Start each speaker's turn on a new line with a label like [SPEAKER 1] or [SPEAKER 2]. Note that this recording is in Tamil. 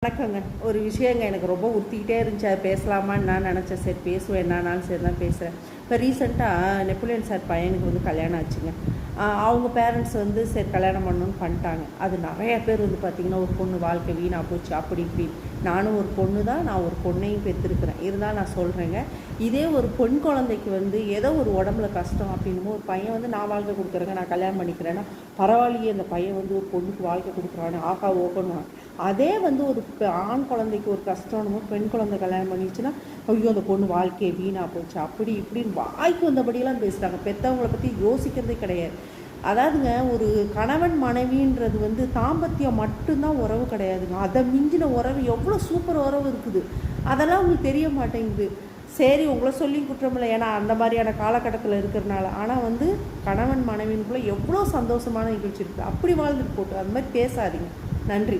[SPEAKER 1] வணக்கங்க. ஒரு விஷயங்க எனக்கு ரொம்ப உறுத்திக்கிட்டே இருந்துச்சு. அது பேசலாமான்னு நான் நினச்சேன். சரி பேசுவேன், என்னானாலும் சரி தான் பேசுகிறேன். இப்போ ரீசெண்டாக நெப்போலியன் சார் பையனுக்கு கல்யாணம் ஆச்சுங்க. அவங்க பேரண்ட்ஸ் சரி கல்யாணம் பண்ணணும்னு பண்ணிட்டாங்க. அது நிறைய பேர் பார்த்திங்கன்னா, ஒரு பொண்ணு வாழ்க்கை வீணாக போச்சு அப்படி இப்படி. நானும் ஒரு பொண்ணு தான், நான் ஒரு பொண்ணையும் பெற்றிருக்கிறேன். இருந்தால் நான் சொல்கிறேங்க, இதே ஒரு பெண் குழந்தைக்கு ஏதோ ஒரு உடம்புல கஷ்டம் அப்படின்னும் ஒரு பையன் நான் வாழ்க்கை கொடுக்குறேங்க, நான் கல்யாணம் பண்ணிக்கிறேன்னா பரவாயில்லையே, அந்த பையன் ஒரு பொண்ணுக்கு வாழ்க்கை கொடுக்குறான்னு ஆகா ஓப்பனுவான். அதே ஒரு ஆண் குழந்தைக்கு ஒரு கஷ்டம்னு பெண் குழந்தை கல்யாணம் பண்ணிச்சுன்னா, ஐயோ அந்த பொண்ணு வாழ்க்கையை வீணாக போச்சு அப்படி இப்படின்னு வாய்க்கு வந்தபடியெல்லாம் பேசுகிறாங்க. பெற்றவங்களை பற்றி யோசிக்கிறதே கிடையாது. அதாவதுங்க, ஒரு கணவன் மனைவின்றது தாம்பத்தியம் மட்டும்தான் உறவு கிடையாதுங்க. அதை மிஞ்சின உறவு எவ்வளோ சூப்பர் உறவு இருக்குது, அதெல்லாம் உங்களுக்கு தெரிய மாட்டேங்குது. சரி, உங்களை சொல்லி குற்றமில்லை, ஏன்னா அந்த மாதிரியான காலகட்டத்தில் இருக்கிறனால. ஆனால் கணவன் மனைவின்குள்ளே எவ்வளோ சந்தோஷமான நிகழ்ச்சி இருக்குது. அப்படி வாழ்ந்துட்டு போட்டு அது மாதிரி பேசாதீங்க. நன்றி.